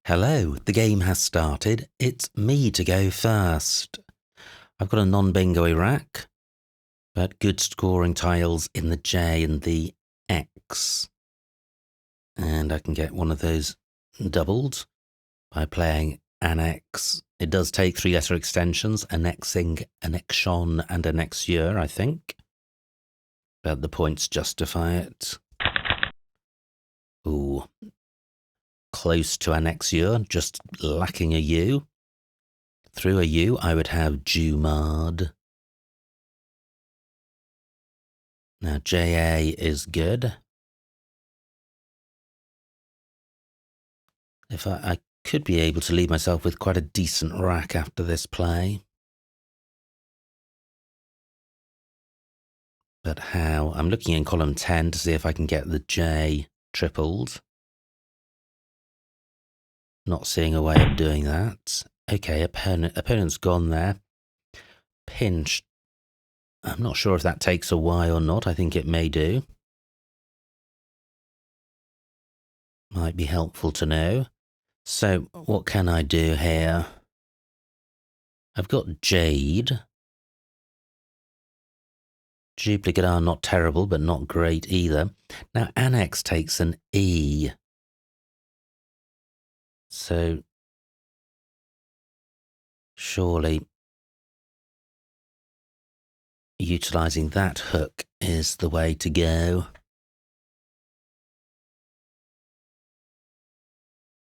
Hello, the game has started. It's me to go first. I've got a non-bingo rack, but good scoring tiles in the J and the X. And I can get one of those doubled by playing an X. It does take 3-letter extensions, annexing, annexion, and annexure, I think. But the points justify it. Ooh. Close to annexure, just lacking a U. Through a U, I would have Jumard. Now, JA is good. If I could be able to leave myself with quite a decent rack after this play. But how? I'm looking in column 10 to see if I can get the J tripled. Not seeing a way of doing that. Okay, opponent's gone there. Pinch. I'm not sure if that takes a Y or not. I think it may do. Might be helpful to know. So, what can I do here? I've got Jade. Duplicate are not terrible, but not great either. Now, Annex takes an E. So, surely utilising that hook is the way to go.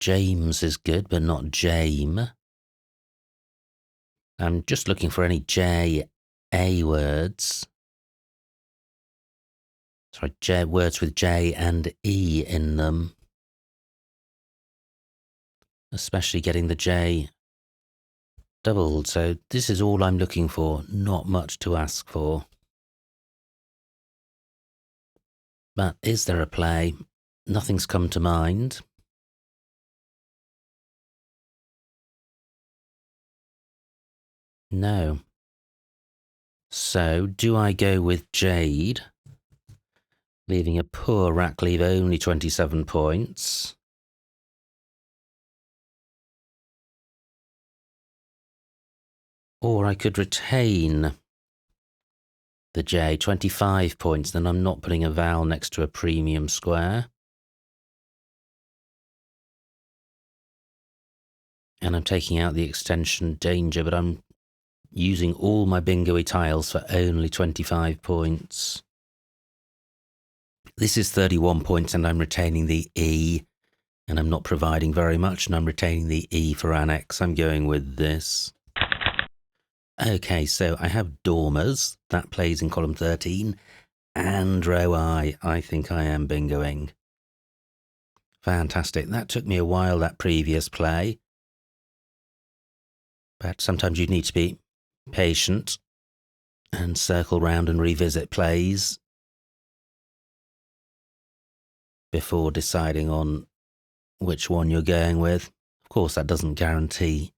James is good, but not Jame. I'm just looking for any J-A words. Sorry, words with J and E in them. Especially getting the J doubled, so this is all I'm looking for, not much to ask for. But is there a play? Nothing's come to mind. No. So, do I go with Jade, leaving a poor rack leave only 27 points? Or I could retain the J, 25 points, then I'm not putting a vowel next to a premium square. And I'm taking out the extension danger, but I'm using all my bingo-y tiles for only 25 points. This is 31 points and I'm retaining the E, and I'm not providing very much, and I'm retaining the E for Annex. I'm going with this. Okay, so I have Dormers. That plays in column 13. And row I think I am bingoing. Fantastic. That took me a while, that previous play. But sometimes you need to be patient and circle round and revisit plays before deciding on which one you're going with. Of course, that doesn't guarantee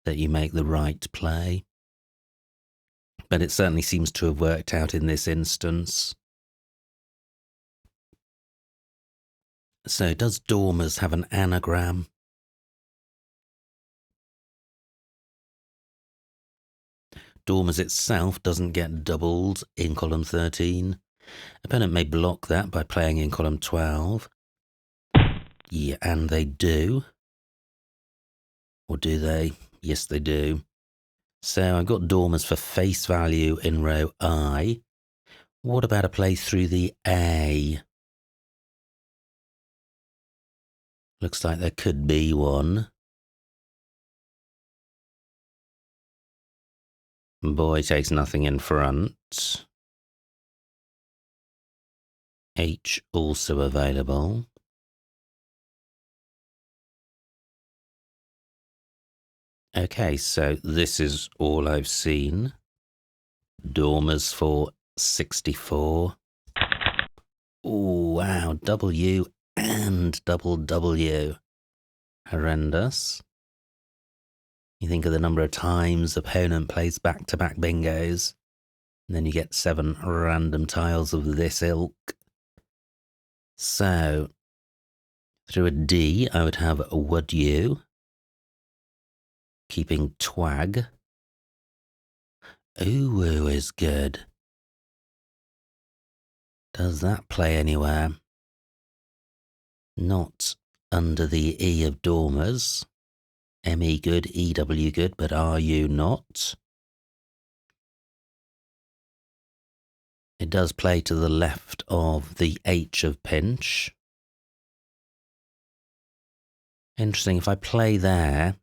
that you make the right play, but it certainly seems to have worked out in this instance. So, does Dormers have an anagram? Dormers itself doesn't get doubled in column 13. Opponent may block that by playing in column 12. Yeah, and they do. Or do they? Yes, they do. So I've got Dormers for face value in row I. What about a play through the A? Looks like there could be one. Boy takes nothing in front. H also available. Okay, so this is all I've seen. Dormers for 64. Oh, wow, W and double W. Horrendous. You think of the number of times opponent plays back-to-back bingos, and then you get 7 random tiles of this ilk. So, Through a D, I would have would you, keeping twag. Ooh is good. Does that play anywhere? Not under the E of dormers. ME good, EW good, but are you not? It does play to the left of the H of pinch. Interesting, if I play there,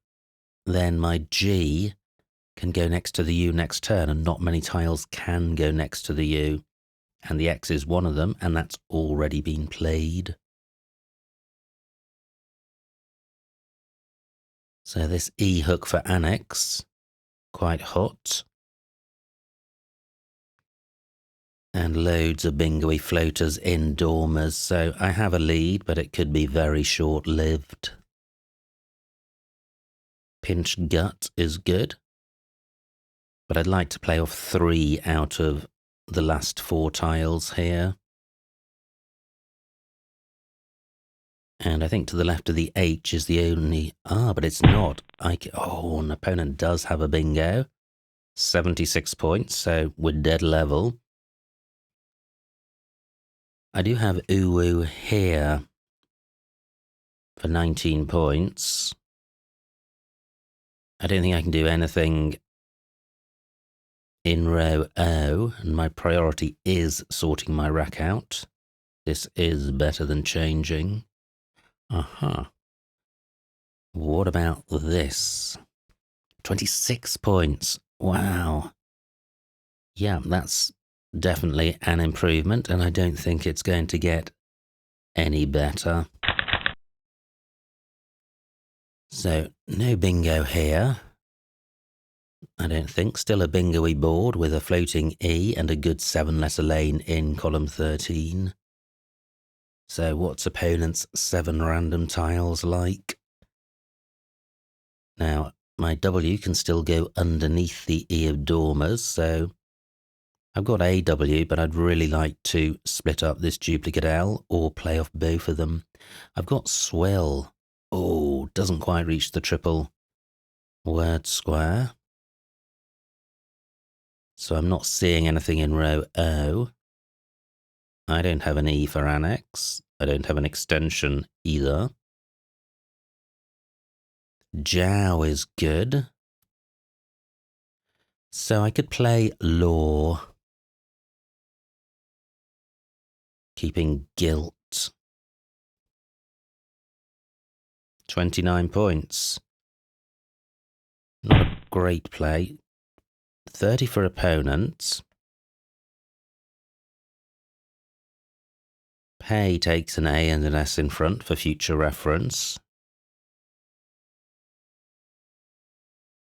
then my G can go next to the U next turn, and not many tiles can go next to the U. And the X is one of them, and that's already been played. So this E hook for annex, quite hot. And loads of bingo-y floaters in dormers, so I have a lead, but it could be very short-lived. Pinch gut is good, but I'd like to play off 3 out of the last 4 tiles here. And I think to the left of the H is the only... but it's not. An opponent does have a bingo. 76 points, so we're dead level. I do have uwu here for 19 points. I don't think I can do anything in row O, and my priority is sorting my rack out. This is better than changing. What about this? 26 points. Wow. Yeah, that's definitely an improvement, and I don't think it's going to get any better. So, no bingo here. I don't think. Still a bingo-y board with a floating E and a good 7-letter lane in column 13. So what's opponent's 7 random tiles like? Now, my W can still go underneath the E of dormers, so I've got AW, but I'd really like to split up this duplicate L or play off both of them. I've got swill. Oh, doesn't quite reach the triple word square. So I'm not seeing anything in row O. I don't have an E for annex. I don't have an extension either. Jow is good. So I could play law. Keeping guilt. 29 points. Not a great play. 30 for opponents. Pay takes an A and an S in front for future reference.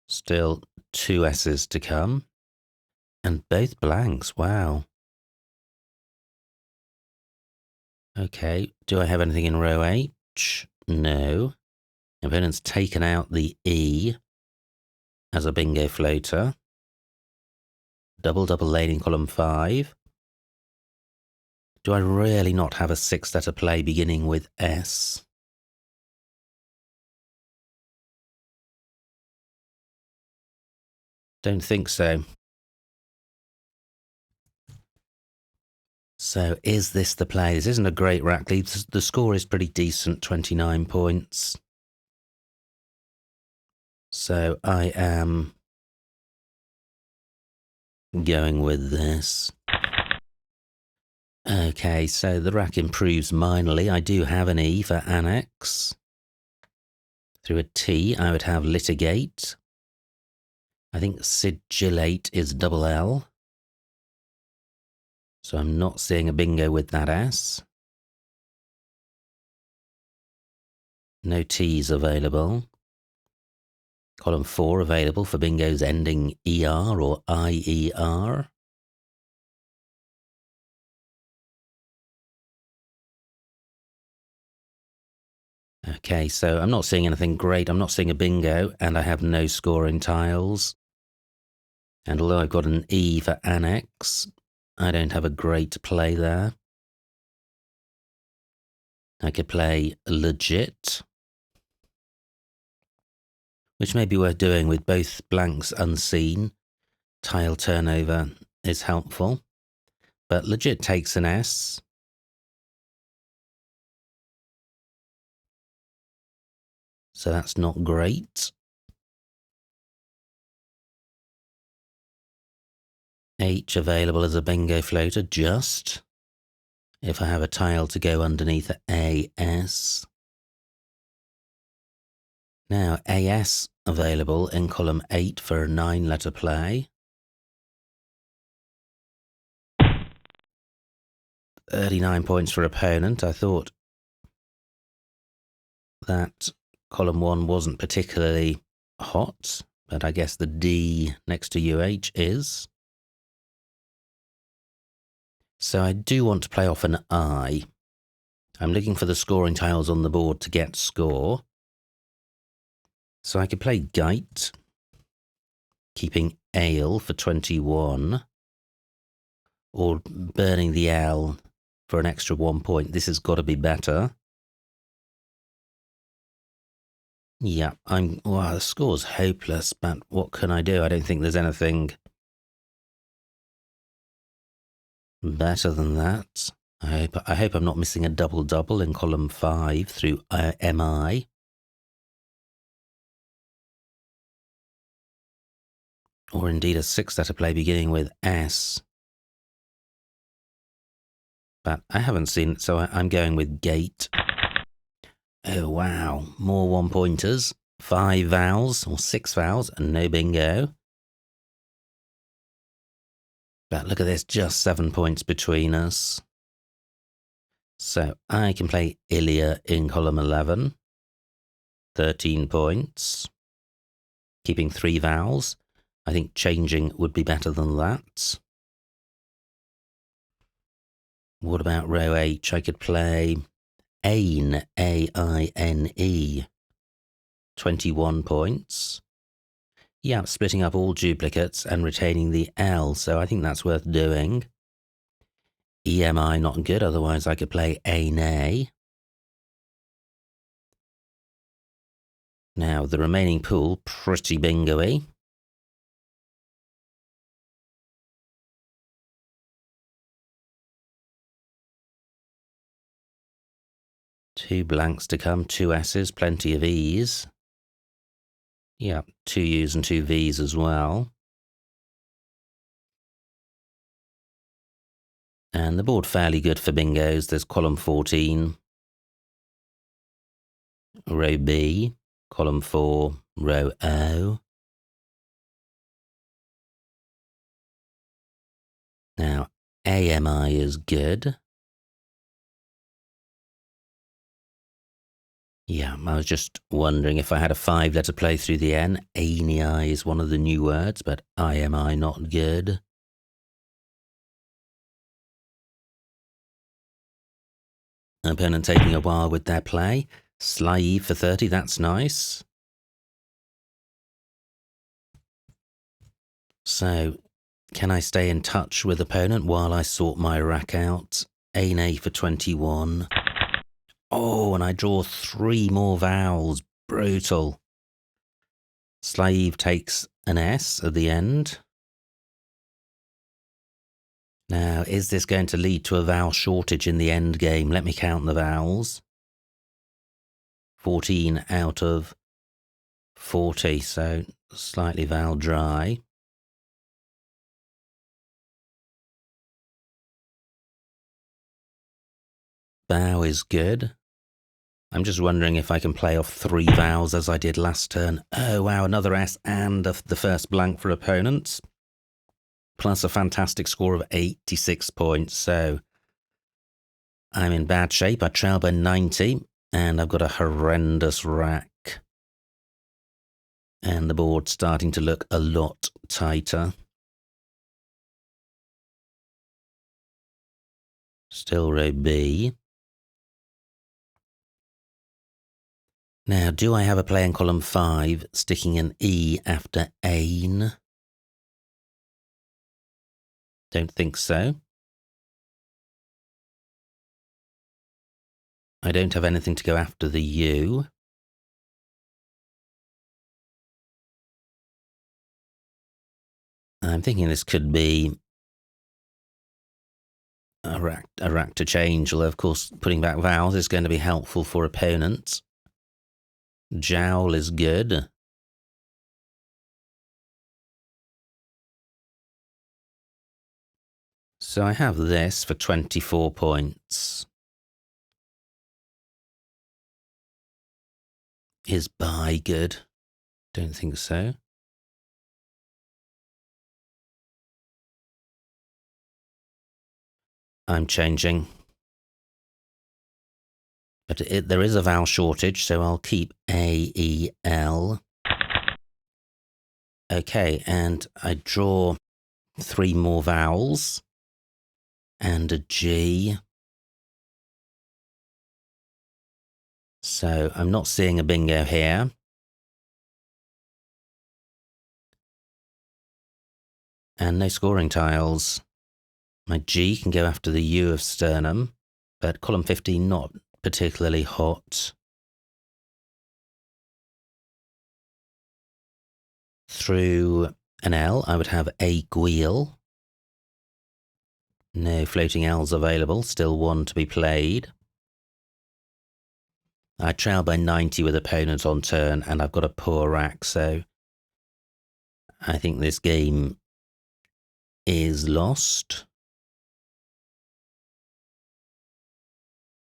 Still 2 S's to come. And both blanks, wow. Okay, do I have anything in row H? No. Opponent's taken out the E as a bingo floater. Double lane in column 5. Do I really not have a 6-letter play beginning with S? Don't think so. So is this the play? This isn't a great rack lead. The score is pretty decent, 29 points. So I am going with this. Okay, so the rack improves minorly. I do have an E for annex. Through a T, I would have litigate. I think sigillate is double L. So I'm not seeing a bingo with that S. No T's available. Column 4 available for bingos ending ER or IER. Okay, so I'm not seeing anything great. I'm not seeing a bingo, and I have no scoring tiles. And although I've got an E for annex, I don't have a great play there. I could play legit, which may be worth doing with both blanks unseen. Tile turnover is helpful, but legit takes an S. So that's not great. H available as a bingo floater, just. If I have a tile to go underneath AS. Now, AS available in column 8 for a 9-letter play. 39 points for opponent. I thought that column 1 wasn't particularly hot, but I guess the D next to UH is. So I do want to play off an I. I'm looking for the scoring tiles on the board to get score. So I could play Geit, keeping Ale for 21, or burning the L for an extra 1 point. This has got to be better. Yeah, well, the score's hopeless, but what can I do? I don't think there's anything better than that. I hope I'm not missing a double-double in column 5 through MI. Or indeed a 6-letter play beginning with S. But I haven't seen it, so I'm going with Gate. Oh, wow. More 1-pointers. 5 vowels, or 6 vowels, and no bingo. But look at this, just 7 points between us. So I can play Ilia in column 11. 13 points. Keeping 3 vowels. I think changing would be better than that. What about row H? I could play Aine, A-I-N-E. 21 points. Yeah, splitting up all duplicates and retaining the L, so I think that's worth doing. EMI not good, otherwise I could play Aine. Now, the remaining pool, pretty bingo-y. Two blanks to come, 2 S's, plenty of E's. Yeah, 2 U's and 2 V's as well. And the board fairly good for bingos. There's column 14, row B, column 4, row O. Now, AMI is good. Yeah, I was just wondering if I had a 5-letter play through the N. ANI is one of the new words, but IMI not good. Opponent taking a while with their play. Sly Eve for 30, that's nice. So, can I stay in touch with opponent while I sort my rack out? ANA for 21. Oh, and I draw 3 more vowels. Brutal. Sly Eve takes an S at the end. Now, is this going to lead to a vowel shortage in the end game? Let me count the vowels. 14 out of 40, so slightly vowel dry. Bow is good. I'm just wondering if I can play off 3 vowels as I did last turn. Oh, wow, another S and the first blank for opponents. Plus a fantastic score of 86 points. So I'm in bad shape. I trail by 90 and I've got a horrendous rack. And the board's starting to look a lot tighter. Still row B. Now, do I have a play in column 5, sticking an E after Ain? Don't think so. I don't have anything to go after the U. I'm thinking this could be a rack to change, although of course putting back vowels is going to be helpful for opponents. Jowl is good. So I have this for 24 points. Is buy good? Don't think so. I'm changing. But there is a vowel shortage, so I'll keep A, E, L. Okay, and I draw 3 more vowels and a G. So I'm not seeing a bingo here. And no scoring tiles. My G can go after the U of sternum, but column 15 not particularly hot. Through an L, I would have a gweel. No floating L's available, still 1 to be played. I trail by 90 with opponent on turn, and I've got a poor rack, so I think this game is lost.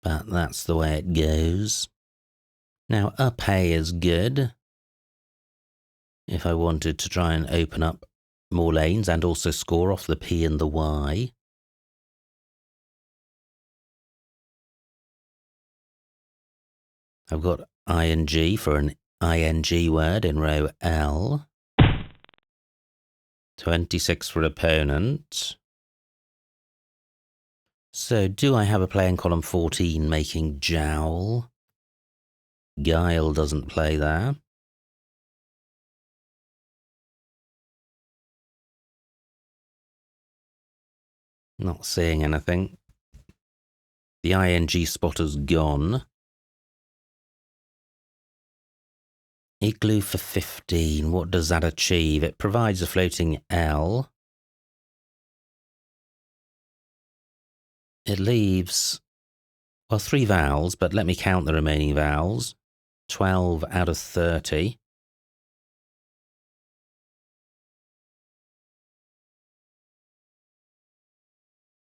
But that's the way it goes. Now, up A is good. If I wanted to try and open up more lanes and also score off the P and the Y. I've got ing for an ing word in row L. 26 for opponent. So do I have a play in column 14 making jowl? Guile doesn't play there. Not seeing anything. The ing spotter's gone. Igloo for 15. What does that achieve? It provides a floating L. It leaves, well, 3 vowels, but let me count the remaining vowels. 12 out of 30.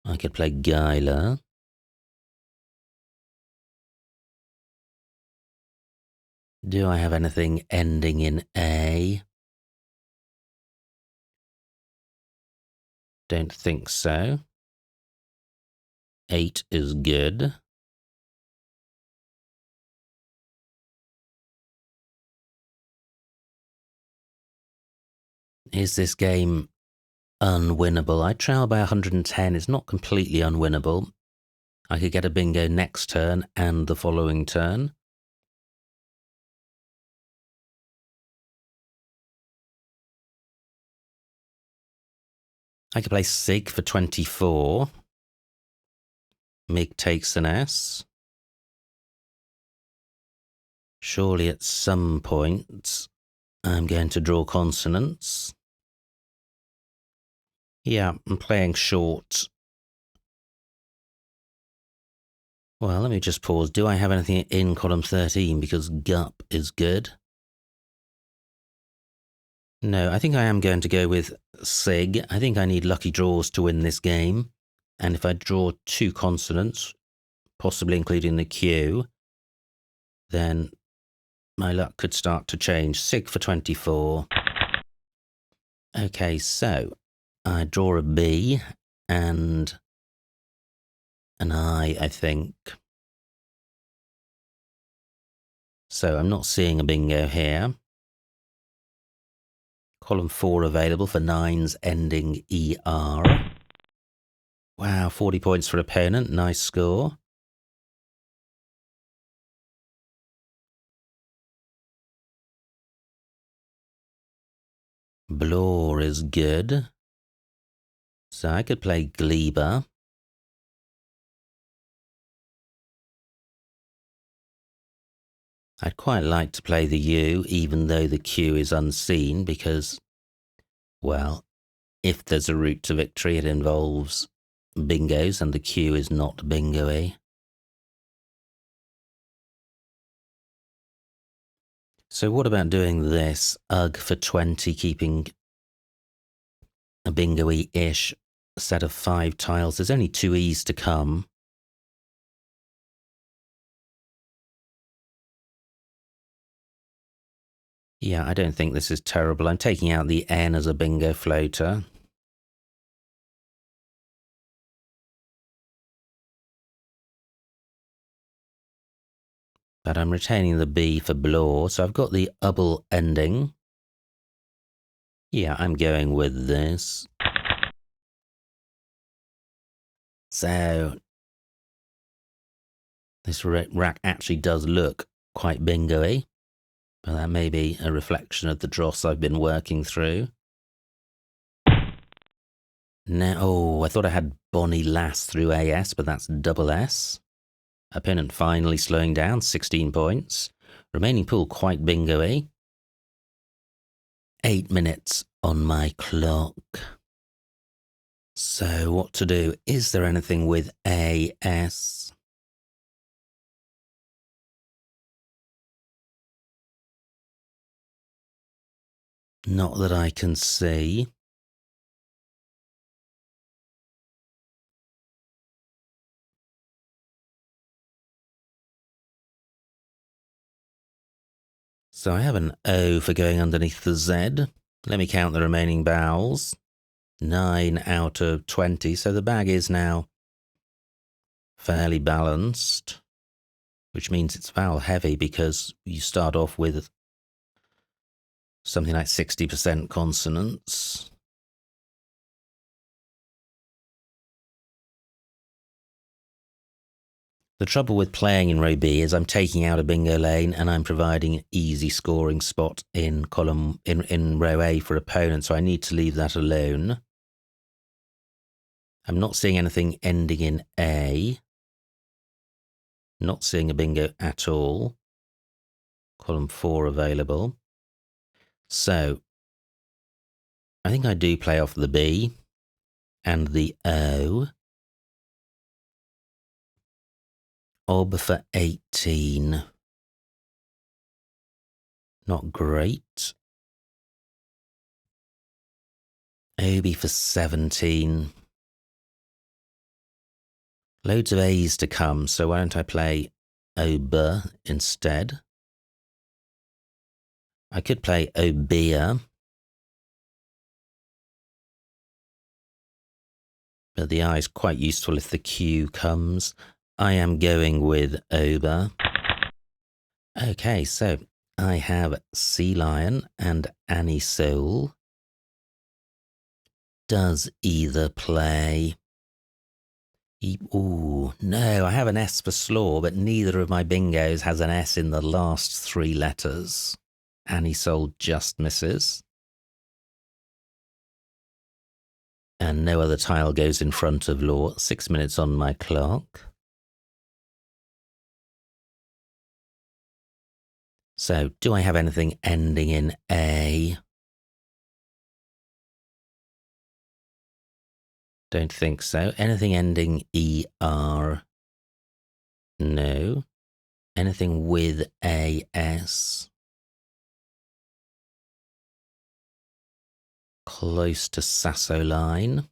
I could play Geiler. Do I have anything ending in A? Don't think so. 8 is good. Is this game unwinnable? I trail by 110. It's not completely unwinnable. I could get a bingo next turn and the following turn. I could play Sig for 24. Mig takes an S. Surely at some point I'm going to draw consonants. Yeah, I'm playing short. Well, let me just pause. Do I have anything in column 13? Because Gup is good. No, I think I am going to go with Sig. I think I need lucky draws to win this game. And if I draw 2 consonants, possibly including the Q, then my luck could start to change. Sig for 24. Okay, so I draw a B and an I think. So I'm not seeing a bingo here. Column 4 available for 9s ending ER. Wow, 40 points for opponent. Nice score. Blore is good. So I could play Gleba. I'd quite like to play the U, even though the Q is unseen, because, well, if there's a route to victory, it involves bingos, and the Q is not bingo-y. So what about doing this? UG for 20, keeping a bingo-y-ish set of 5 tiles. There's only 2 E's to come. Yeah, I don't think this is terrible. I'm taking out the N as a bingo floater. But I'm retaining the B for Blore, so I've got the UBBLE ending. Yeah, I'm going with this. So, this rack actually does look quite bingo-y, but that may be a reflection of the dross I've been working through. Now, oh, I thought I had Bonnie Lass through AS, but that's double S. Opponent finally slowing down, 16 points. Remaining pool quite bingo-y. 8 minutes on my clock. So what to do? Is there anything with AS? Not that I can see. So I have an O for going underneath the Z. Let me count the remaining vowels. 9 out of 20. So the bag is now fairly balanced, which means it's vowel heavy because you start off with something like 60% consonants. The trouble with playing in row B is I'm taking out a bingo lane and I'm providing an easy scoring spot in row A for opponents, so I need to leave that alone. I'm not seeing anything ending in A. Not seeing a bingo at all. Column 4 available. So, I think I do play off the B and the O. OB for 18. Not great. OB for 17. Loads of A's to come, so why don't I play OB instead? I could play OBIA, but the I is quite useful if the Q comes. I am going with OBA. Okay, so I have Sea Lion and Annie Soul. Does either play? Ooh, no, I have an S for Slaw, but neither of my bingos has an S in the last 3 letters. Annie Soul just misses. And no other tile goes in front of Law. 6 minutes on my clock. So, do I have anything ending in A? Don't think so. Anything ending ER? No. Anything with AS? Close to Sasso line.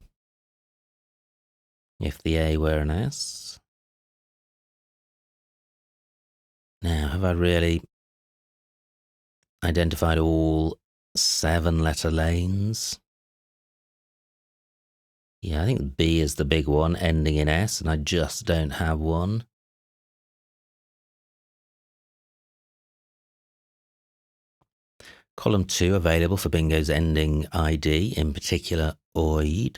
If the A were an S. Now, have I really identified all 7-letter lanes? Yeah, I think B is the big one, ending in S, and I just don't have one. Column 2 available for bingos ending ID, in particular OID.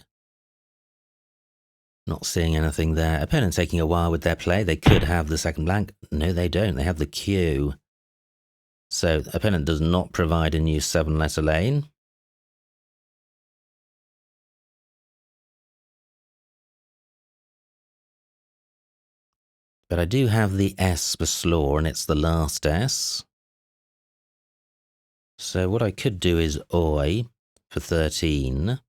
Not seeing anything there. Opponent taking a while with their play. They could have the second blank. No, they don't. They have the Q. So opponent does not provide a new 7-letter lane. But I do have the S for slaw, and it's the last S. So what I could do is oi for 13.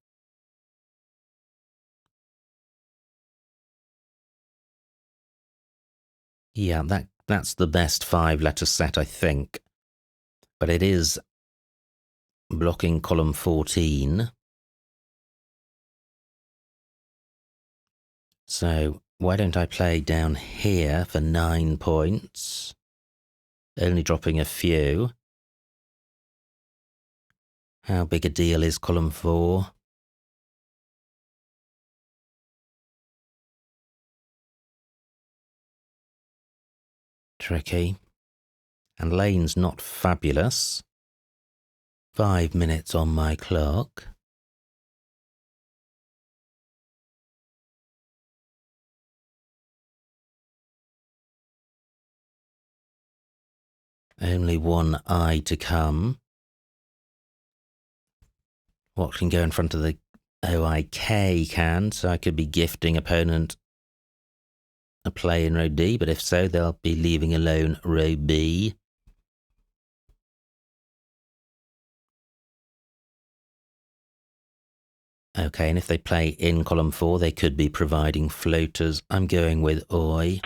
Yeah, that's the best 5-letter set, I think. But it is blocking column 14. So why don't I play down here for 9 points? Only dropping a few. How big a deal is column 4? Tricky. And lane's not fabulous. 5 minutes on my clock. Only one I to come. What can go in front of the OIK can, so I could be gifting opponent a play in row D, but if so, they'll be leaving alone row B. Okay, and if they play in column 4, they could be providing floaters. I'm going with oi.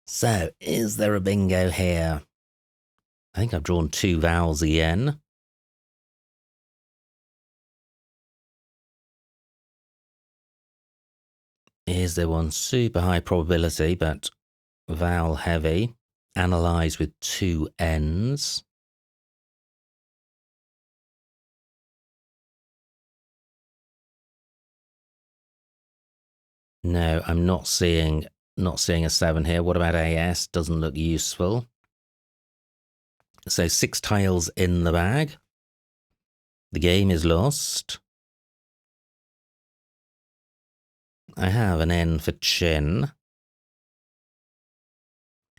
So, is there a bingo here? I think I've drawn 2 vowels again. Is there one super high probability, but vowel heavy? Analyze with 2 N's. No, I'm not seeing a 7 here. What about AS? Doesn't look useful. So 6 tiles in the bag. The game is lost. I have an N for chin.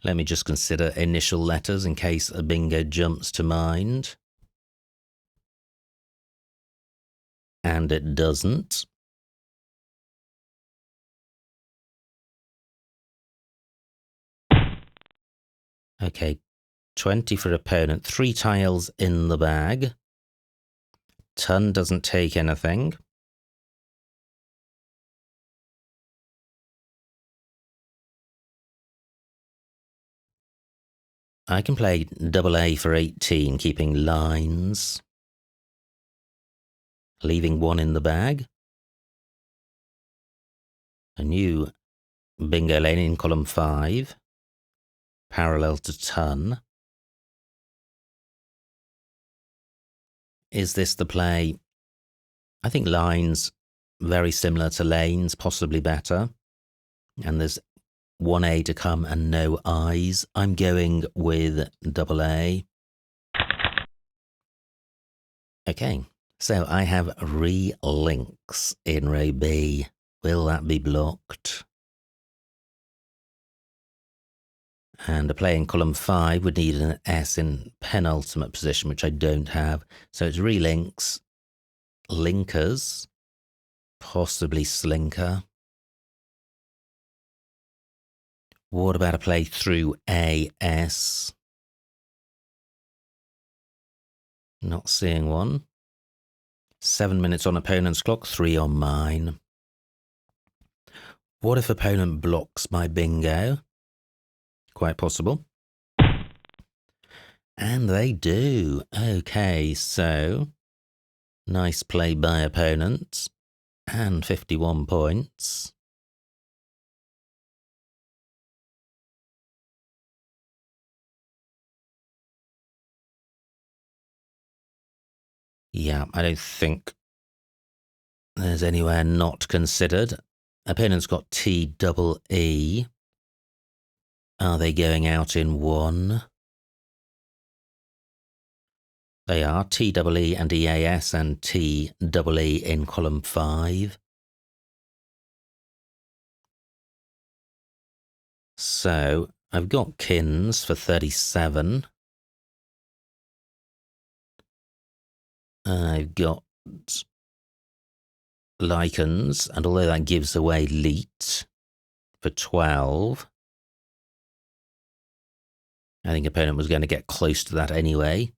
Let me just consider initial letters in case a bingo jumps to mind. And it doesn't. Okay, 20 for opponent. 3 tiles in the bag. Ton doesn't take anything. I can play double A for 18, keeping lines. Leaving 1 in the bag. A new bingo lane in column 5. Parallel to ton. Is this the play? I think lines very similar to lanes, possibly better. And there's 1A to come and no I's. I'm going with double A. Okay, so I have relinks in row B. Will that be blocked? And a play in column 5 would need an S in penultimate position, which I don't have. So it's relinks, linkers, possibly slinker. What about a play through AS? Not seeing one. 7 minutes on opponent's clock, 3 on mine. What if opponent blocks my bingo? Quite possible. And they do. Okay, so nice play by opponent. And 51 points. Yeah, I don't think there's anywhere not considered. Opponent's got TEE. Are they going out in 1? They are TEE and EAS and TEE in column 5. So I've got kins for 37. I've got Lichens, and although that gives away Leet for 12, I think opponent was going to get close to that anyway.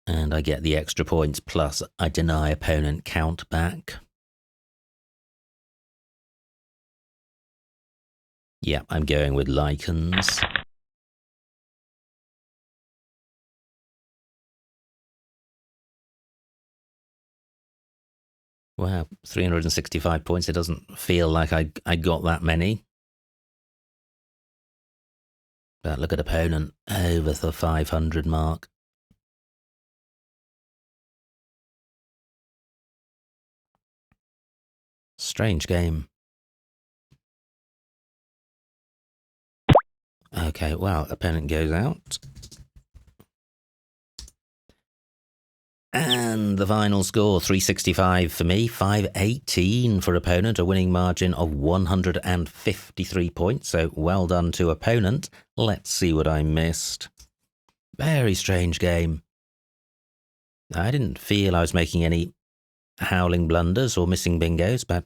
And I get the extra points, plus I deny opponent count back. Yeah, I'm going with Lichens. Wow, 365 points. It doesn't feel like I got that many. But look at opponent, over the 500 mark. Strange game. Okay, well, opponent goes out. And the final score, 365 for me, 518 for opponent, a winning margin of 153 points. So well done to opponent. Let's see what I missed. Very strange game. I didn't feel I was making any howling blunders or missing bingos, but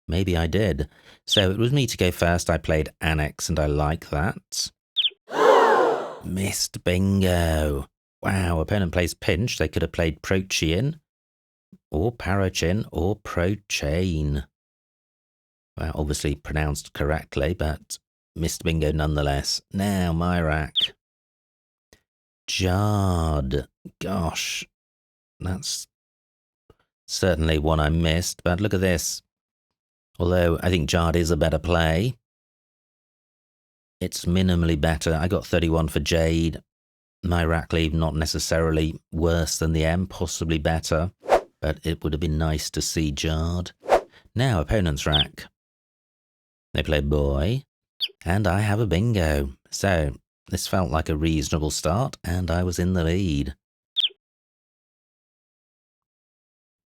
maybe I did. So it was me to go first. I played Annex, and I like that. Missed bingo. Wow, opponent plays Pinch. They could have played Protein, or Parachin, or Prochain. Well, obviously pronounced correctly, but missed bingo nonetheless. Now, my rack. Jard. Gosh, that's certainly one I missed, but look at this. Although I think Jard is a better play, it's minimally better. I got 31 for Jade. My rack leave not necessarily worse than the M, possibly better, but it would have been nice to see Jard. Now, opponent's rack. They play Boy, and I have a bingo. So, this felt like a reasonable start, and I was in the lead.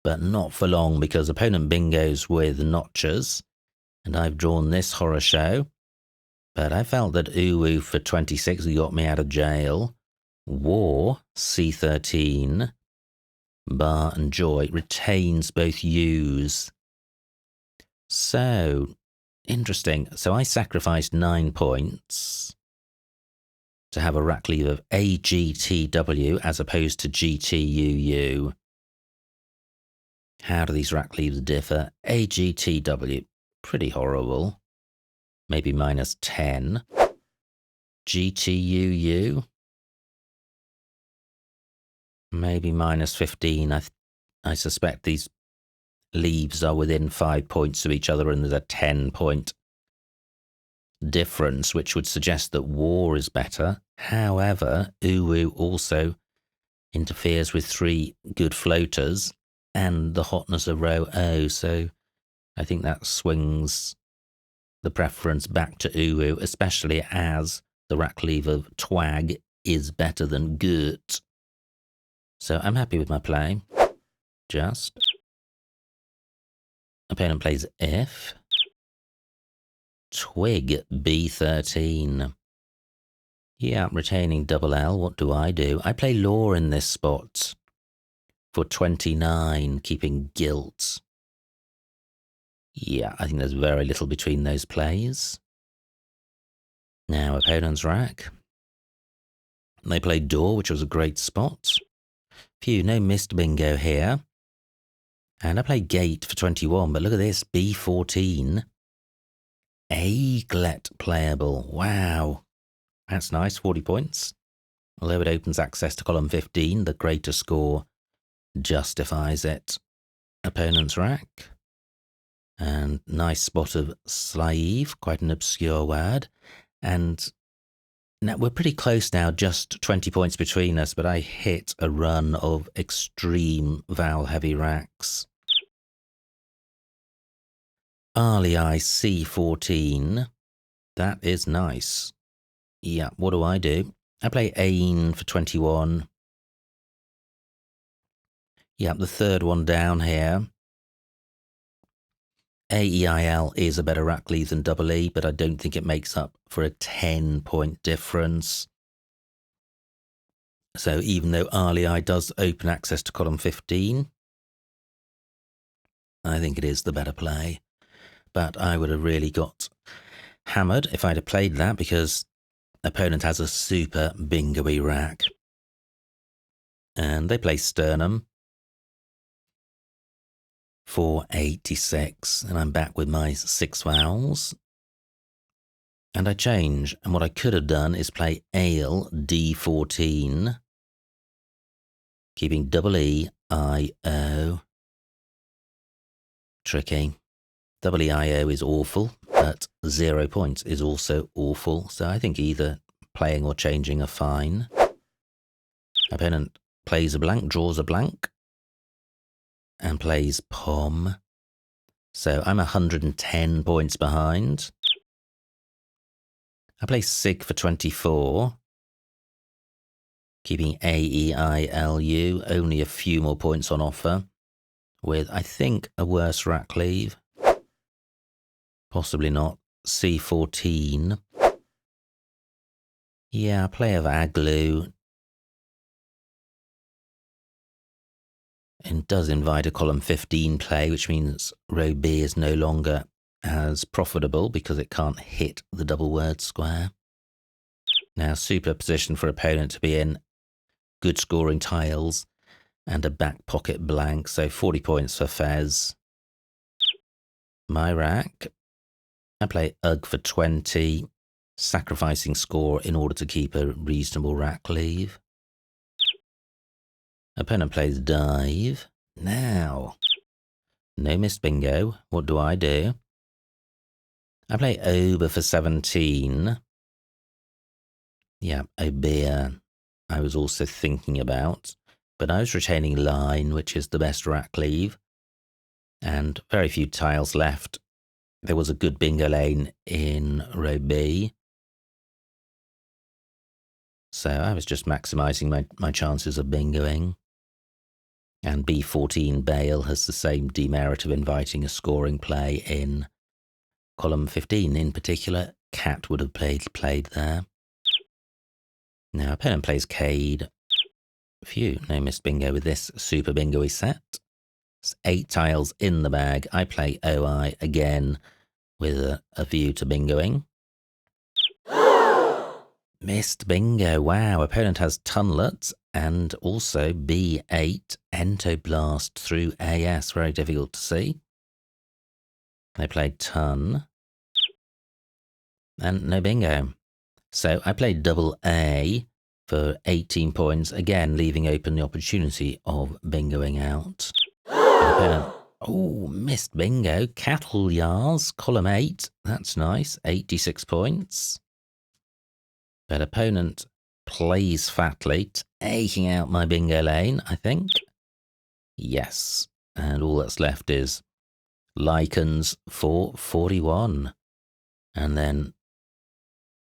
But not for long, because opponent bingos with notches, and I've drawn this horror show. But I felt that Uwu for 26 got me out of jail. War, C13, Bar and Joy retains both U's. So, interesting. So I sacrificed 9 points to have a rack leave of AGTW as opposed to GTUU. How do these rack leaves differ? AGTW, pretty horrible. Maybe minus 10. GTUU, maybe minus 15. I suspect these leaves are within 5 points of each other, and there's a 10-point difference, which would suggest that War is better. However, Uwu also interferes with 3 good floaters and the hotness of row O, so I think that swings the preference back to Uwu, especially as the rack leave of Twag is better than Gut. So I'm happy with my play. Just. Opponent plays F. Twig, B13. Yeah, retaining double L. What do? I play Law in this spot for 29, keeping Guilt. Yeah, I think there's very little between those plays. Now, opponent's rack. They play Door, which was a great spot. Phew, no missed bingo here. And I play Gate for 21, but look at this, B14. Aglet playable. Wow. That's nice, 40 points. Although it opens access to column 15, the greater score justifies it. Opponent's rack. And nice spot of Slave, quite an obscure word. And now we're pretty close now, just 20 points between us, but I hit a run of extreme vowel-heavy racks. Arley C14. That is nice. Yeah, what do? I play Ain for 21. Yeah, the third one down here. AEIL is a better rack leave than double E, but I don't think it makes up for a 10-point difference. So even though Arley does open access to column 15, I think it is the better play. But I would have really got hammered if I'd have played that, because opponent has a super bingo-y rack. And they play sternum. 486, and I'm back with my 6 vowels. And I change, and what I could have done is play ale D14, keeping double E-I-O. Tricky. Double E-I-O is awful, but 0 points is also awful, so I think either playing or changing are fine. Opponent plays a blank, draws a blank, and plays pom. So I'm 110 points behind. I play sig for 24, keeping A-E-I-L-U, only a few more points on offer, with, I think, a worse rack leave. Possibly not. C14. Yeah, play of Aglu. And does invite a column 15 play, which means row B is no longer as profitable because it can't hit the double word square. Now, super position for opponent to be in, good scoring tiles, and a back pocket blank, so 40 points for Fez. My rack, I play UG for 20, sacrificing score in order to keep a reasonable rack leave. Opponent plays dive. Now, no missed bingo. What do? I play Ober for 17. Yeah, Ober I was also thinking about, but I was retaining line, which is the best rack leave, and very few tiles left. There was a good bingo lane in row B, so I was just maximising my chances of bingoing. And B14 Bale has the same demerit of inviting a scoring play in column 15. In particular, Cat would have played there. Now, opponent plays Cade. Phew, no missed bingo with this super bingo-y set. It's 8 tiles in the bag. I play OI again with a view to bingoing. Missed bingo. Wow, opponent has Tunlet and also B8 Entoblast through AS. Very difficult to see. They played Tun. And no bingo. So I played double A for 18 points, again leaving open the opportunity of bingoing out. Opponent, oh, missed bingo. Cattle Yars, column 8. That's nice. 86 points. But opponent plays fatly, taking out my bingo lane, I think. Yes. And all that's left is Lichens for 41. And then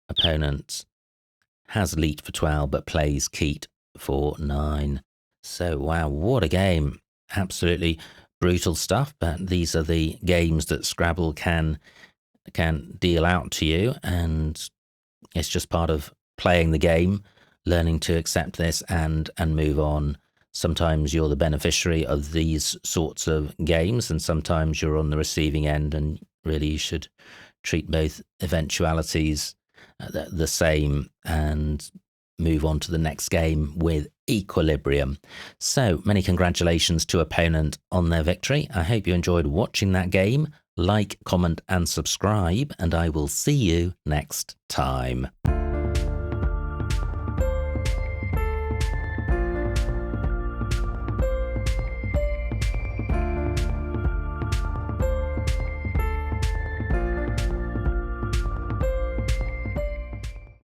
opponent has Leet for 12, but plays Keat for 9. So, wow, what a game. Absolutely brutal stuff, but these are the games that Scrabble can deal out to you, and it's just part of playing the game, learning to accept this and move on. Sometimes you're the beneficiary of these sorts of games, and sometimes you're on the receiving end, and really you should treat both eventualities the same and move on to the next game with equilibrium. So many congratulations to opponent on their victory. I hope you enjoyed watching that game. Like, comment and subscribe, and I will see you next time.